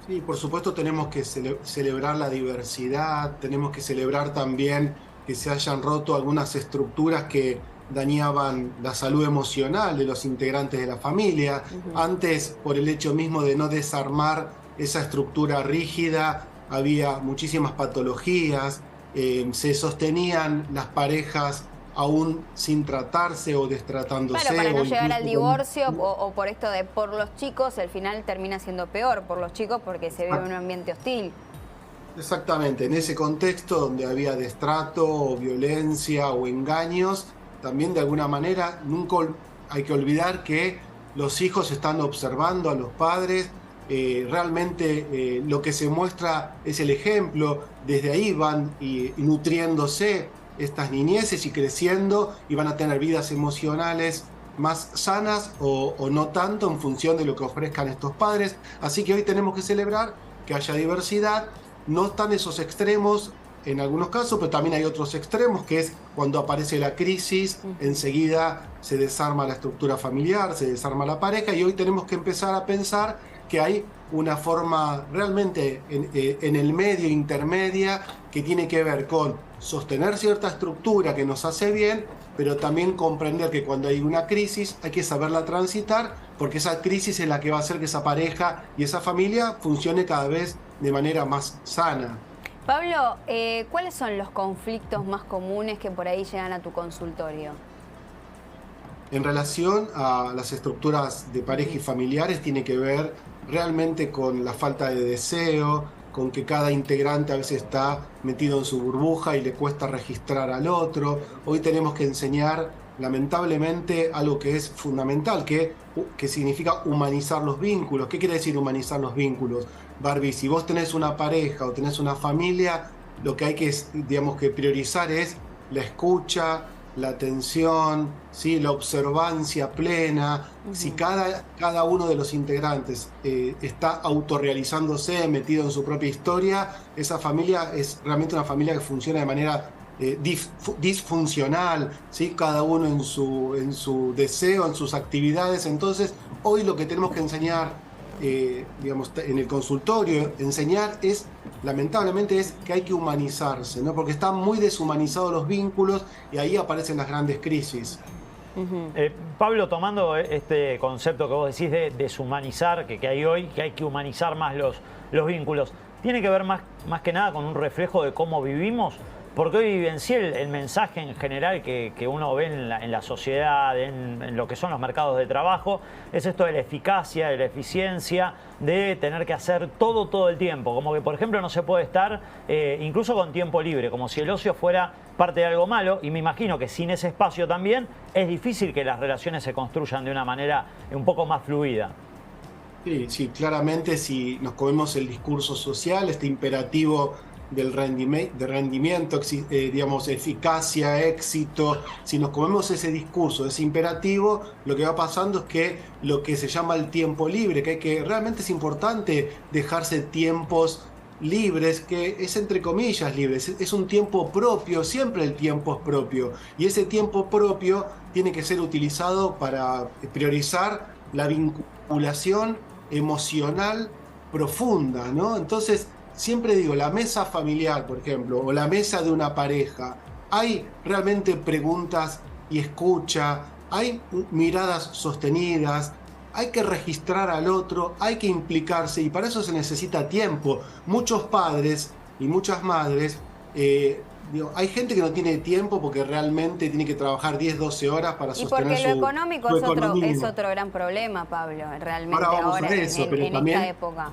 Sí, por supuesto tenemos que celebrar la diversidad, tenemos que celebrar también que se hayan roto algunas estructuras que dañaban la salud emocional de los integrantes de la familia. Ujú. Antes, por el hecho mismo de no desarmar esa estructura rígida, había muchísimas patologías, se sostenían las parejas aún sin tratarse o Claro, destratándose para no o llegar incluso al con... divorcio o por esto de por los chicos, el final termina siendo peor por los chicos porque se vive en un ambiente hostil. Exactamente, en ese contexto donde había destrato o violencia o engaños, también de alguna manera nunca hay que olvidar que los hijos están observando a los padres, realmente lo que se muestra es el ejemplo, desde ahí van y nutriéndose estas niñeces y creciendo y van a tener vidas emocionales más sanas o no tanto en función de lo que ofrezcan estos padres. Así que hoy tenemos que celebrar que haya diversidad. No están esos extremos en algunos casos, pero también hay otros extremos, que es cuando aparece la crisis, Ujú. enseguida se desarma la estructura familiar, se desarma la pareja, y hoy tenemos que empezar a pensar que hay una forma realmente en el medio, intermedia, que tiene que ver con sostener cierta estructura que nos hace bien, pero también comprender que cuando hay una crisis hay que saberla transitar, porque esa crisis es la que va a hacer que esa pareja y esa familia funcione cada vez de manera más sana. Pablo, ¿cuáles son los conflictos más comunes que por ahí llegan a tu consultorio? En relación a las estructuras de pareja y Ujú. familiares, tiene que ver realmente con la falta de deseo, con que cada integrante a veces está metido en su burbuja y le cuesta registrar al otro. Hoy tenemos que enseñar, lamentablemente, algo que es fundamental, que significa humanizar los vínculos. ¿Qué quiere decir humanizar los vínculos? Barbie, si vos tenés una pareja o tenés una familia, lo que hay que, digamos, que priorizar es la escucha, la atención, ¿sí? La observancia plena. Si Ujú. cada uno de los integrantes está autorrealizándose, metido en su propia historia, esa familia es realmente una familia que funciona de manera disfuncional, ¿sí? Cada uno en su deseo, en sus actividades. Entonces, hoy lo que tenemos que enseñar, digamos, en el consultorio, enseñar es, lamentablemente, es que hay que humanizarse, ¿no? Porque están muy deshumanizados los vínculos y ahí aparecen las grandes crisis. Ujú. Pablo, tomando este concepto que vos decís de deshumanizar, que hay hoy, que hay que humanizar más los vínculos, ¿tiene que ver más que nada con un reflejo de cómo vivimos? Porque hoy vivencié el mensaje en general que uno ve en la sociedad, en lo que son los mercados de trabajo, es esto de la eficacia, de la eficiencia, de tener que hacer todo el tiempo. Como que, por ejemplo, no se puede estar incluso con tiempo libre, como si el ocio fuera parte de algo malo. Y me imagino que sin ese espacio también es difícil que las relaciones se construyan de una manera un poco más fluida. Sí, sí, claramente si nos comemos el discurso social, este imperativo de rendimiento, digamos, eficacia, éxito, si nos comemos ese discurso, ese imperativo, lo que va pasando es que lo que se llama el tiempo libre, que realmente es importante dejarse tiempos libres, que es entre comillas libres, es un tiempo propio, siempre el tiempo es propio, y ese tiempo propio tiene que ser utilizado para priorizar la vinculación emocional profunda, ¿no? Entonces, siempre digo, la mesa familiar, por ejemplo, o la mesa de una pareja, hay realmente preguntas y escucha, hay miradas sostenidas, hay que registrar al otro, hay que implicarse y para eso se necesita tiempo. Muchos padres y muchas madres, digo, hay gente que no tiene tiempo porque realmente tiene que trabajar 10, 12 horas para Y sostener porque lo económico su es economía. otro gran problema, Pablo, Ahora realmente vamos a ahora eso, pero en esta también, época.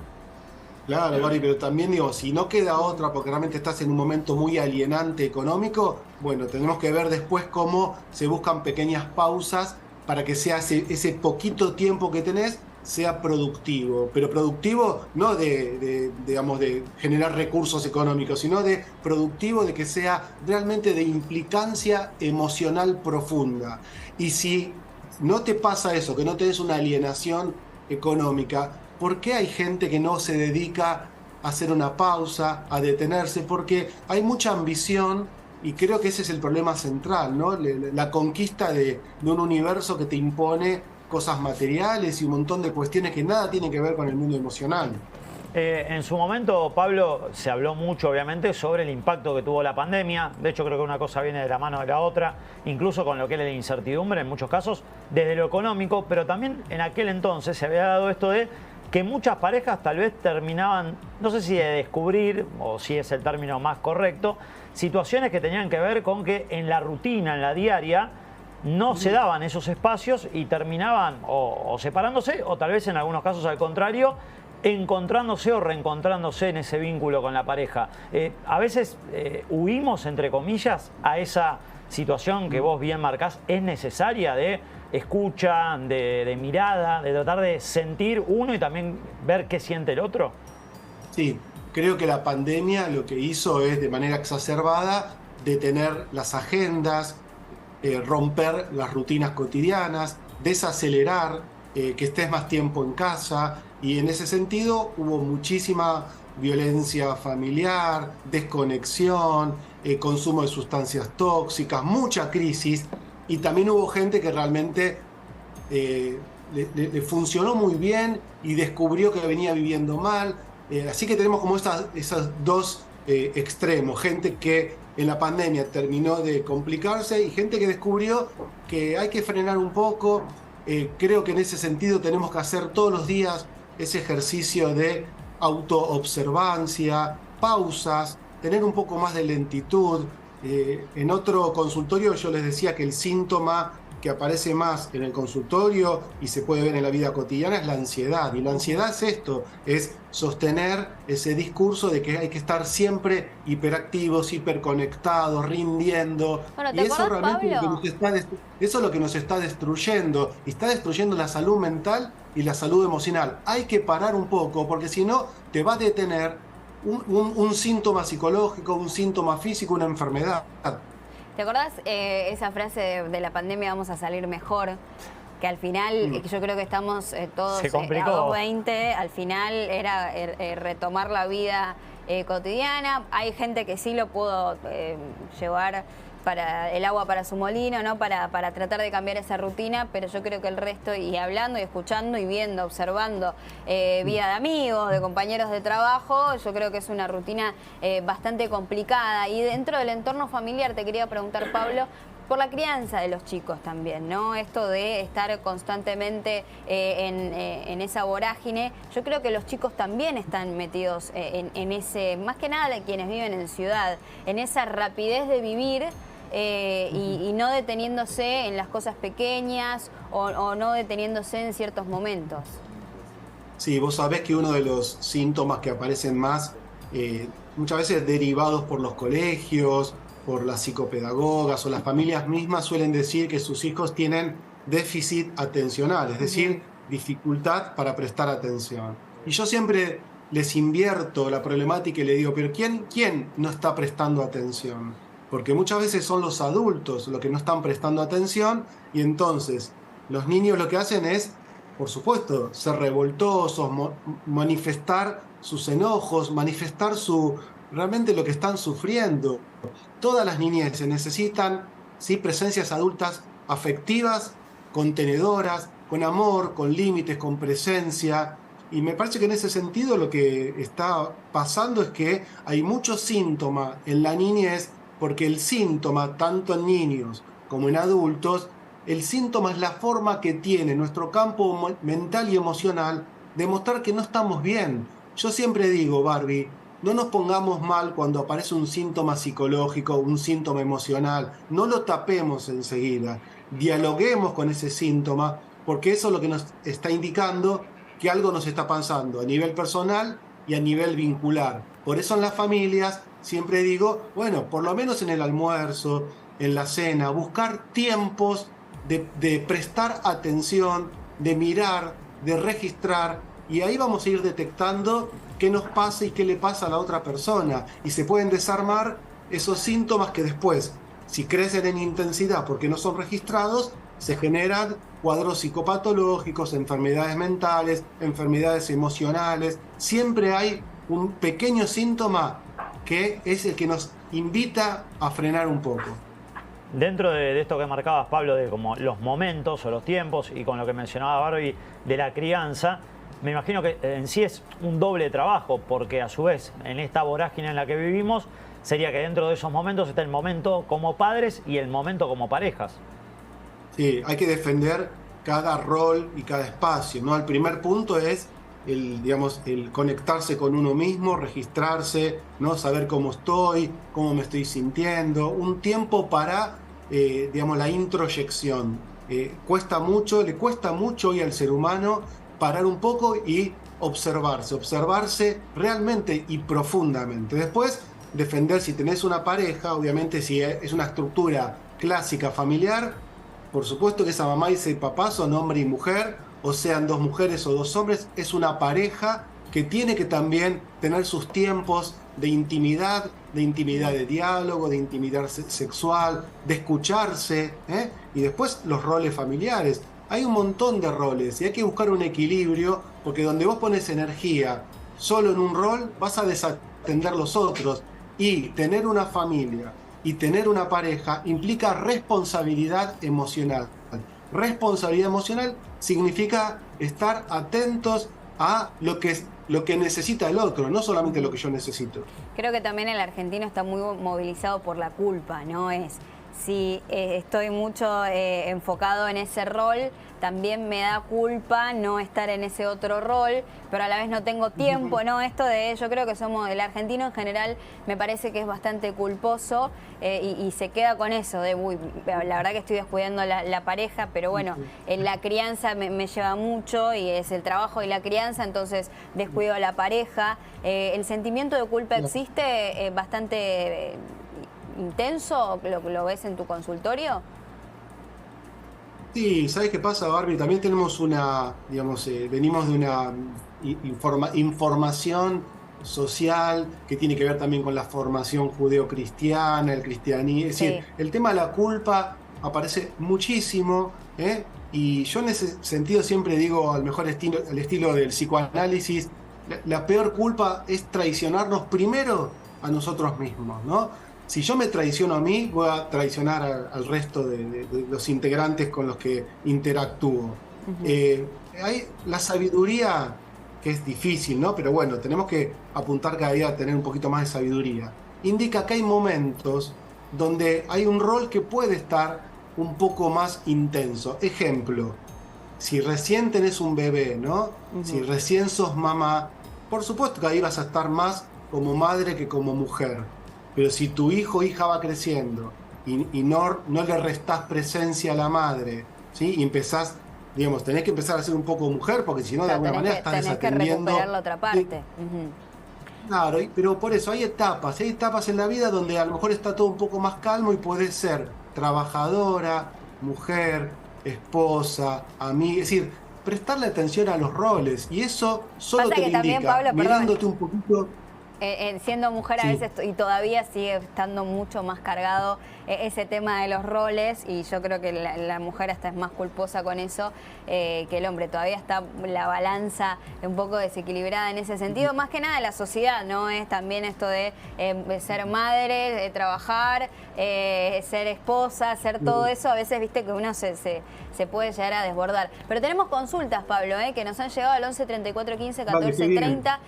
claro, Bari, pero también digo, si no queda Ujú. otra porque realmente estás en un momento muy alienante económico, bueno, tenemos que ver después cómo se buscan pequeñas pausas para que sea ese poquito tiempo que tenés sea productivo, pero productivo no digamos, de generar recursos económicos, sino de productivo de que sea realmente de implicancia emocional profunda. Y si no te pasa eso, que no tenés una alienación económica, ¿por qué hay gente que no se dedica a hacer una pausa, a detenerse? Porque hay mucha ambición y creo que ese es el problema central, ¿no? La conquista de un universo que te impone cosas materiales y un montón de cuestiones que nada tienen que ver con el mundo emocional. En su momento, Pablo, se habló mucho, obviamente, sobre el impacto que tuvo la pandemia. De hecho, creo que una cosa viene de la mano de la otra, incluso con lo que es la incertidumbre, en muchos casos, desde lo económico, pero también en aquel entonces se había dado esto de que muchas parejas tal vez terminaban, no sé si de descubrir, o si es el término más correcto, situaciones que tenían que ver con que en la rutina, en la diaria, no se daban esos espacios y terminaban o separándose, o tal vez en algunos casos al contrario, encontrándose o reencontrándose en ese vínculo con la pareja. A veces huimos, entre comillas, a esa situación que vos bien marcás. Es necesaria de escucha, de mirada, de tratar de sentir uno y también ver qué siente el otro. Sí, creo que la pandemia lo que hizo es, de manera exacerbada, detener las agendas, romper las rutinas cotidianas, desacelerar, que estés más tiempo en casa, y en ese sentido hubo muchísima violencia familiar, desconexión, consumo de sustancias tóxicas, mucha crisis, y también hubo gente que realmente le funcionó muy bien y descubrió que venía viviendo mal. Así que tenemos como esos dos extremos, gente que en la pandemia terminó de complicarse y gente que descubrió que hay que frenar un poco. Creo que en ese sentido tenemos que hacer todos los días ese ejercicio de autoobservancia, pausas, tener un poco más de lentitud. En otro consultorio yo les decía que el síntoma que aparece más en el consultorio y se puede ver en la vida cotidiana es la ansiedad. Y la ansiedad es esto, es sostener ese discurso de que hay que estar siempre hiperactivos, hiperconectados, rindiendo. Bueno, Y ¿te eso acordás, realmente Pablo? eso es lo que nos está destruyendo. Y está destruyendo la salud mental y la salud emocional. Hay que parar un poco, porque si no te va a detener un síntoma psicológico, un síntoma físico, una enfermedad. ¿Te acordás esa frase de la pandemia vamos a salir mejor? Que al final, yo creo que estamos todos Se complicó. a 220, al final era retomar la vida cotidiana. Hay gente que sí lo pudo llevar para el agua para su molino, ¿no? Para tratar de cambiar esa rutina, pero yo creo que el resto, y hablando y escuchando y viendo, observando vida de amigos, de compañeros de trabajo, yo creo que es una rutina bastante complicada. Y dentro del entorno familiar te quería preguntar, Pablo, por la crianza de los chicos también, ¿no? Esto de estar constantemente en esa vorágine. Yo creo que los chicos también están metidos en ese, más que nada de quienes viven en ciudad, en esa rapidez de vivir y no deteniéndose en las cosas pequeñas o no deteniéndose en ciertos momentos. Sí, vos sabés que uno de los síntomas que aparecen más, muchas veces derivados por los colegios, por las psicopedagogas o las familias mismas, suelen decir que sus hijos tienen déficit atencional, es decir, dificultad para prestar atención. Y yo siempre les invierto la problemática y le digo, pero ¿quién no está prestando atención? Porque muchas veces son los adultos los que no están prestando atención, y entonces los niños lo que hacen es, por supuesto, ser revoltosos, manifestar sus enojos, manifestar realmente lo que están sufriendo. Todas las niñeces necesitan, ¿sí?, presencias adultas afectivas, contenedoras, con amor, con límites, con presencia. Y me parece que en ese sentido lo que está pasando es que hay muchos síntomas en la niñez, porque el síntoma, tanto en niños como en adultos, el síntoma es la forma que tiene nuestro campo mental y emocional de mostrar que no estamos bien. Yo siempre digo, Barbie, no nos pongamos mal cuando aparece un síntoma psicológico, un síntoma emocional. No lo tapemos enseguida. Dialoguemos con ese síntoma, porque eso es lo que nos está indicando que algo nos está pasando a nivel personal y a nivel vincular. Por eso en las familias siempre digo, bueno, por lo menos en el almuerzo, en la cena, buscar tiempos de prestar atención, de mirar, de registrar, y ahí vamos a ir detectando qué nos pasa y qué le pasa a la otra persona. Y se pueden desarmar esos síntomas que después, si crecen en intensidad porque no son registrados, se generan cuadros psicopatológicos, enfermedades mentales, enfermedades emocionales. Siempre hay un pequeño síntoma que es el que nos invita a frenar un poco. Dentro de esto que marcabas, Pablo, de como los momentos o los tiempos, y con lo que mencionaba Barbie de la crianza, me imagino que en sí es un doble trabajo, porque a su vez, en esta vorágine en la que vivimos, sería que dentro de esos momentos está el momento como padres y el momento como parejas. Sí, hay que defender cada rol y cada espacio, ¿no? El primer punto es digamos, el conectarse con uno mismo, registrarse, ¿no? Saber cómo estoy, cómo me estoy sintiendo, un tiempo para, digamos, la introyección. Cuesta mucho, le cuesta mucho hoy al ser humano parar un poco y observarse realmente y profundamente. Después, defender si tenés una pareja, obviamente si es una estructura clásica familiar, por supuesto que esa mamá y ese papá son hombre y mujer, o sean dos mujeres o dos hombres, es una pareja que tiene que también tener sus tiempos de intimidad de diálogo, de intimidad sexual, de escucharse, ¿eh? Y después los roles familiares. Hay un montón de roles y hay que buscar un equilibrio, porque donde vos pones energía solo en un rol, vas a desatender los otros. Y tener una familia y tener una pareja implica responsabilidad emocional. Responsabilidad emocional significa estar atentos a lo que necesita el otro, no solamente lo que yo necesito. Creo que también el argentino está muy movilizado por la culpa, ¿no? Si estoy mucho enfocado en ese rol, también me da culpa no estar en ese otro rol, pero a la vez no tengo tiempo, ¿no? Yo creo que el argentino en general me parece que es bastante culposo y se queda con eso de, uy, la verdad que estoy descuidando la pareja, pero bueno, la crianza me lleva mucho y es el trabajo y la crianza, entonces descuido a la pareja. El sentimiento de culpa existe bastante intenso, ¿lo ves en tu consultorio? Sí, ¿sabes qué pasa, Barbie? También tenemos venimos de una información social que tiene que ver también con la formación judeocristiana, el cristianismo. Es decir, el tema de la culpa aparece muchísimo, ¿eh? Y yo en ese sentido siempre digo, al mejor estilo, el estilo del psicoanálisis, la peor culpa es traicionarnos primero a nosotros mismos, ¿no? Si yo me traiciono a mí, voy a traicionar al resto de los integrantes con los que interactúo. Hay la sabiduría, que es difícil, ¿no? Pero bueno, tenemos que apuntar cada día a tener un poquito más de sabiduría. Indica que hay momentos donde hay un rol que puede estar un poco más intenso. Ejemplo, si recién tenés un bebé, ¿no? Si recién sos mamá, por supuesto que ahí vas a estar más como madre que como mujer. Pero si tu hijo o hija va creciendo y no le restás presencia a la madre, ¿sí? Y empezás, digamos, tenés que empezar a ser un poco mujer, porque si no, de alguna manera estás desatendiendo. Tenés que recuperar la otra parte. Claro, pero por eso hay etapas en la vida donde a lo mejor está todo un poco más calmo y podés ser trabajadora, mujer, esposa, amiga, es decir, prestarle atención a los roles, y eso solo te lo indica, Pablo, mirándote un poquito. Siendo mujer a veces y todavía sigue estando mucho más cargado ese tema de los roles, y yo creo que la mujer hasta es más culposa con eso que el hombre. Todavía está la balanza un poco desequilibrada en ese sentido. Más que nada la sociedad, ¿no? Es también esto de ser madre, de trabajar, ser esposa, ser todo eso. A veces viste que uno se puede llegar a desbordar. Pero tenemos consultas, Pablo, que nos han llegado al 11 34 15 14 30.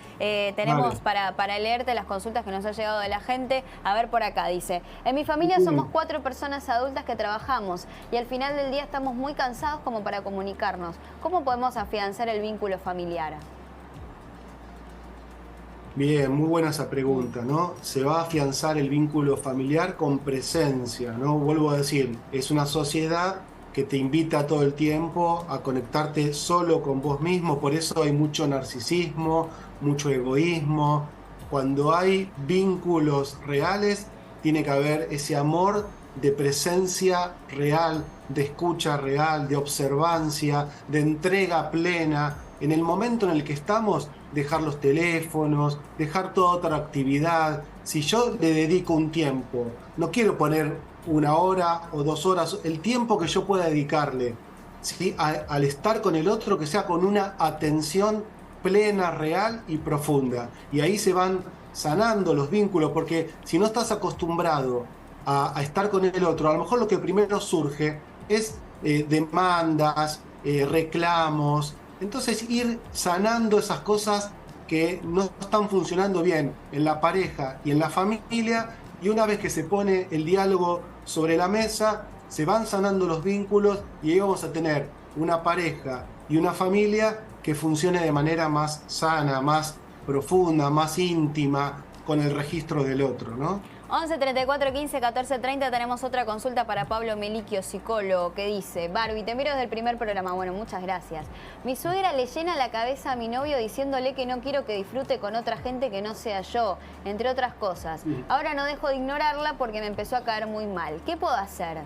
Tenemos para leerte las consultas que nos ha llegado de la gente. A ver, por acá dice: en mi familia somos 4 personas adultas que trabajamos y al final del día estamos muy cansados como para comunicarnos. ¿Cómo podemos afianzar el vínculo familiar? Bien, muy buena esa pregunta, ¿no? Se va a afianzar el vínculo familiar con presencia, ¿no? Vuelvo a decir, es una sociedad que te invita todo el tiempo a conectarte solo con vos mismo, por eso hay mucho narcisismo, mucho egoísmo. Cuando hay vínculos reales, tiene que haber ese amor de presencia real, de escucha real, de observancia, de entrega plena. En el momento en el que estamos, dejar los teléfonos, dejar toda otra actividad. Si yo le dedico un tiempo, no quiero poner 1 hora o 2 horas, el tiempo que yo pueda dedicarle, ¿sí? Al estar con el otro, que sea con una atención plena, real y profunda. Y ahí se van sanando los vínculos, porque si no estás acostumbrado a estar con el otro, a lo mejor lo que primero surge es demandas, reclamos, Entonces ir sanando esas cosas que no están funcionando bien en la pareja y en la familia, y una vez que se pone el diálogo sobre la mesa, se van sanando los vínculos y ahí vamos a tener una pareja y una familia que funcione de manera más sana, más profunda, más íntima, con el registro del otro, ¿no? 11 34 15 14 30 tenemos otra consulta para Pablo Melicchio, psicólogo, que dice: Barbie, te miro desde el primer programa. Bueno, muchas gracias. Mi suegra le llena la cabeza a mi novio diciéndole que no quiero que disfrute con otra gente que no sea yo, entre otras cosas. Ahora no dejo de ignorarla porque me empezó a caer muy mal. ¿Qué puedo hacer?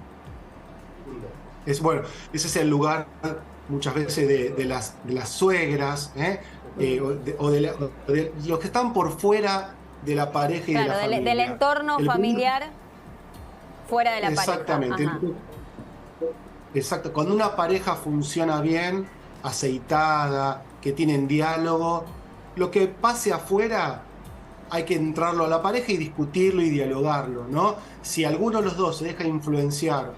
Bueno, ese es el lugar muchas veces de las suegras, o de los que están por fuera de la pareja y de la familia. Del entorno familiar fuera de la pareja. Exactamente. Exacto. Cuando una pareja funciona bien, aceitada, que tienen diálogo, lo que pase afuera hay que entrarlo a la pareja y discutirlo y dialogarlo, ¿no? Si alguno de los dos se deja influenciar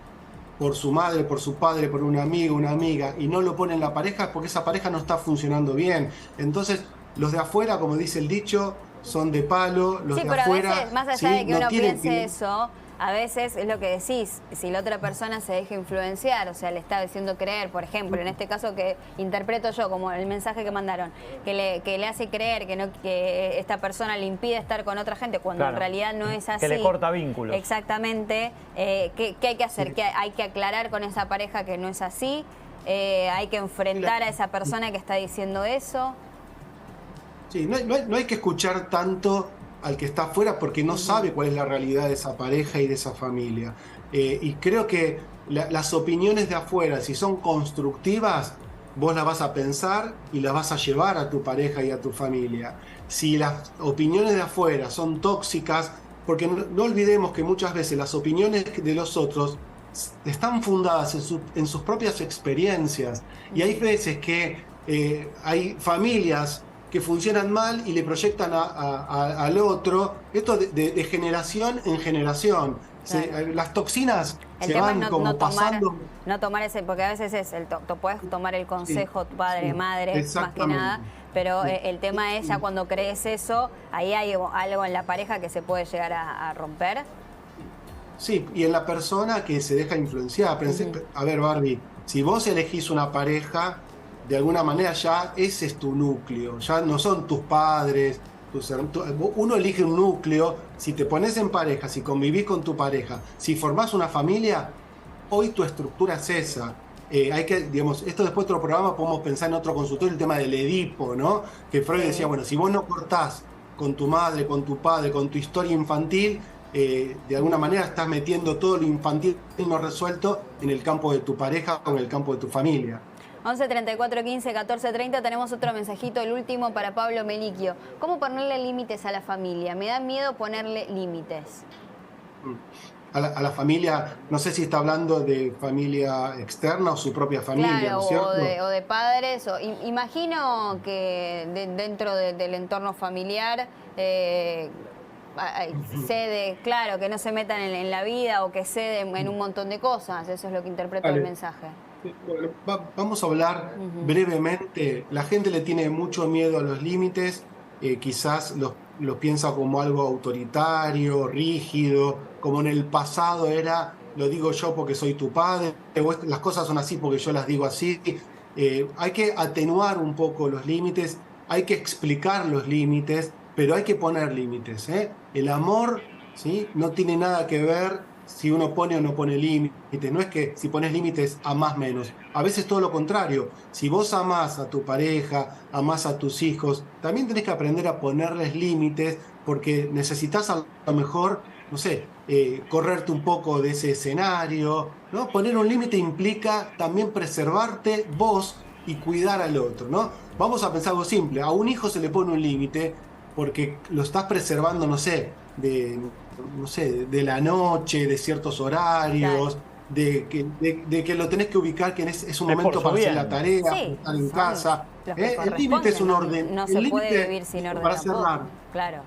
por su madre, por su padre, por un amigo, una amiga, y no lo pone en la pareja, es porque esa pareja no está funcionando bien. Entonces, los de afuera, como dice el dicho, son de palo, los de afuera... Sí, pero a veces, más allá de que uno piense eso, a veces es lo que decís, si la otra persona se deja influenciar, o sea, le está haciendo creer, por ejemplo, en este caso que interpreto yo como el mensaje que mandaron, que le hace creer que esta persona le impide estar con otra gente, cuando en realidad no es así. Que le corta vínculos. Exactamente. ¿Qué hay que hacer? Que hay que aclarar con esa pareja que no es así, hay que enfrentar a esa persona que está diciendo eso. Sí, no hay que escuchar tanto al que está afuera porque no sabe cuál es la realidad de esa pareja y de esa familia. Y creo que las opiniones de afuera, si son constructivas, vos las vas a pensar y las vas a llevar a tu pareja y a tu familia. Si las opiniones de afuera son tóxicas, porque no olvidemos que muchas veces las opiniones de los otros están fundadas en sus propias experiencias. Y hay veces que hay familias que funcionan mal y le proyectan al otro, esto de generación en generación. Claro. Las toxinas el se van como pasando. No tomar ese, porque a veces es puedes tomar el consejo, tu padre, madre, más que nada, pero el tema es ya cuando crees eso, ahí hay algo en la pareja que se puede llegar a romper. Sí, y en la persona que se deja influenciar. A ver, Barbie, si vos elegís una pareja, de alguna manera ya ese es tu núcleo, ya no son tus padres, uno elige un núcleo. Si te pones en pareja, si convivís con tu pareja, si formás una familia, hoy tu estructura es esa. Hay que, digamos, esto después de otro programa podemos pensar en otro consultorio, el tema del Edipo, ¿no? Que Freud decía, bueno, si vos no cortás con tu madre, con tu padre, con tu historia infantil, de alguna manera estás metiendo todo lo infantil no resuelto en el campo de tu pareja o en el campo de tu familia. 11 34 15 14 30 tenemos otro mensajito, el último para Pablo Melicchio. ¿Cómo ponerle límites a la familia? Me da miedo ponerle límites. A la familia, no sé si está hablando de familia externa o su propia familia, claro, ¿no es cierto? O de padres. Imagino que dentro del entorno familiar cede, claro, que no se metan en la vida o que cede en un montón de cosas. Eso es lo que interpreto del mensaje. Bueno, vamos a hablar brevemente. La gente le tiene mucho miedo a los límites, quizás los piensa como algo autoritario, rígido, como en el pasado era, lo digo yo porque soy tu padre, las cosas son así porque yo las digo así. Hay que atenuar un poco los límites, hay que explicar los límites, pero hay que poner límites, ¿eh? El amor, ¿sí?, no tiene nada que ver si uno pone o no pone límites. No es que si pones límites amás menos. A veces todo lo contrario. Si vos amás a tu pareja, amás a tus hijos, también tenés que aprender a ponerles límites porque necesitas a lo mejor, no sé, correrte un poco de ese escenario, ¿no? Poner un límite implica también preservarte vos y cuidar al otro, ¿no? Vamos a pensar algo simple. A un hijo se le pone un límite porque lo estás preservando, no sé, de la noche, de ciertos horarios, claro, de que lo tenés que ubicar, que es un momento para hacer la tarea, sí, estar en casa. El límite es un orden. No se puede vivir sin orden para tampoco. cerrar. Claro.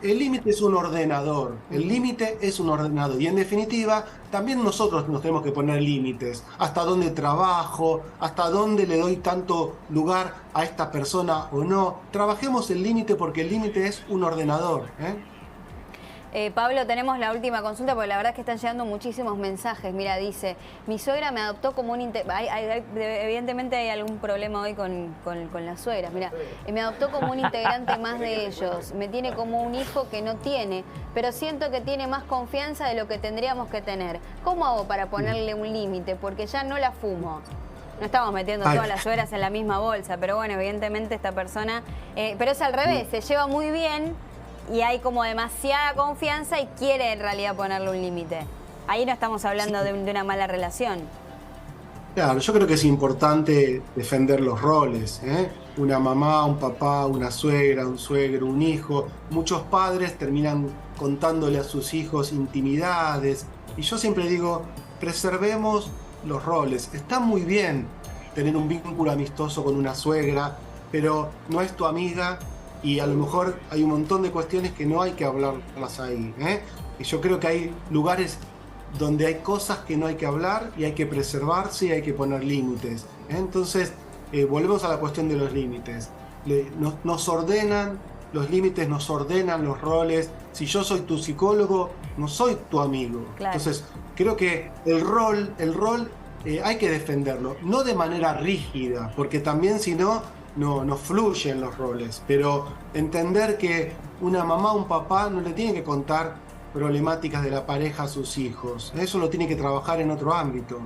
El límite es un ordenador, el límite es un ordenador y en definitiva también nosotros nos tenemos que poner límites, hasta dónde trabajo, hasta dónde le doy tanto lugar a esta persona o no. Trabajemos el límite porque el límite es un ordenador, ¿eh? Pablo, tenemos la última consulta porque la verdad es que están llegando muchísimos mensajes. Mira, dice, mi suegra me adoptó como un... evidentemente hay algún problema hoy con las suegras. Mira, me adoptó como un integrante más de ellos. Me tiene como un hijo que no tiene, pero siento que tiene más confianza de lo que tendríamos que tener. ¿Cómo hago para ponerle un límite? Porque ya no la fumo. No estamos metiendo todas las suegras en la misma bolsa, pero bueno, evidentemente esta persona... pero es al revés, se lleva muy bien... y hay como demasiada confianza y quiere en realidad ponerle un límite. Ahí no estamos hablando de una mala relación. Claro, yo creo que es importante defender los roles, ¿eh? Una mamá, un papá, una suegra, un suegro, un hijo. Muchos padres terminan contándole a sus hijos intimidades. Y yo siempre digo, preservemos los roles. Está muy bien tener un vínculo amistoso con una suegra, pero no es tu amiga. Y a lo mejor hay un montón de cuestiones que no hay que hablarlas ahí, ¿eh? Y yo creo que hay lugares donde hay cosas que no hay que hablar y hay que preservarse y hay que poner límites, ¿eh? Entonces, volvemos a la cuestión de los límites. Nos ordenan, los límites nos ordenan los roles. Si yo soy tu psicólogo, no soy tu amigo. Claro. Entonces, creo que el rol hay que defenderlo, no de manera rígida, porque también si no fluyen los roles, pero entender que una mamá o un papá no le tiene que contar problemáticas de la pareja a sus hijos, eso lo tiene que trabajar en otro ámbito.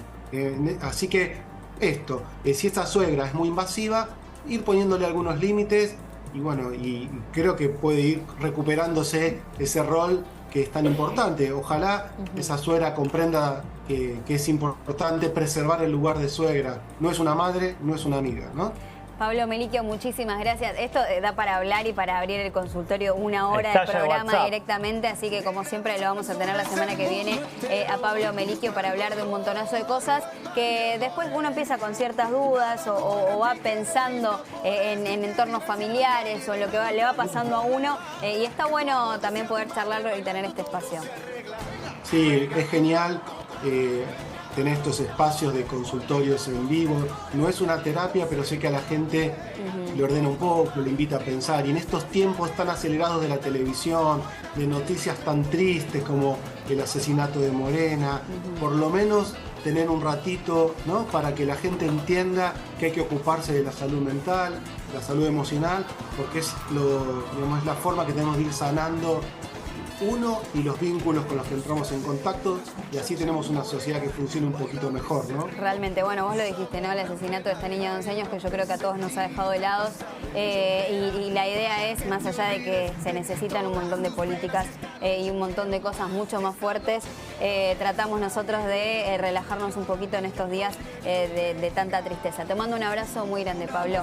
Así que esto, si esta suegra es muy invasiva, ir poniéndole algunos límites y bueno, y creo que puede ir recuperándose ese rol que es tan importante. Ojalá esa suegra comprenda que es importante preservar el lugar de suegra. No es una madre, no es una amiga, ¿no? Pablo Melicchio, muchísimas gracias. Esto da para hablar y para abrir el consultorio una hora de programa directamente, así que como siempre lo vamos a tener la semana que viene a Pablo Melicchio para hablar de un montonazo de cosas que después uno empieza con ciertas dudas o va pensando en entornos familiares o en lo que le va pasando a uno y está bueno también poder charlarlo y tener este espacio. Sí, es genial. Tener estos espacios de consultorios en vivo. No es una terapia, pero sé que a la gente le ordena un poco, le invita a pensar. Y en estos tiempos tan acelerados de la televisión, de noticias tan tristes como el asesinato de Morena, por lo menos tener un ratito, ¿no?, para que la gente entienda que hay que ocuparse de la salud mental, la salud emocional, porque es la forma que tenemos de ir sanando uno y los vínculos con los que entramos en contacto y así tenemos una sociedad que funcione un poquito mejor, ¿no? Realmente, bueno, vos lo dijiste, ¿no? El asesinato de esta niña de 11 años que yo creo que a todos nos ha dejado helados y la idea es, más allá de que se necesitan un montón de políticas y un montón de cosas mucho más fuertes, tratamos nosotros de relajarnos un poquito en estos días de tanta tristeza. Te mando un abrazo muy grande, Pablo.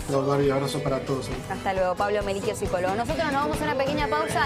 Un abrazo para todos. Hasta luego, Pablo Melicchio, psicólogo. Nosotros nos vamos a una pequeña pausa.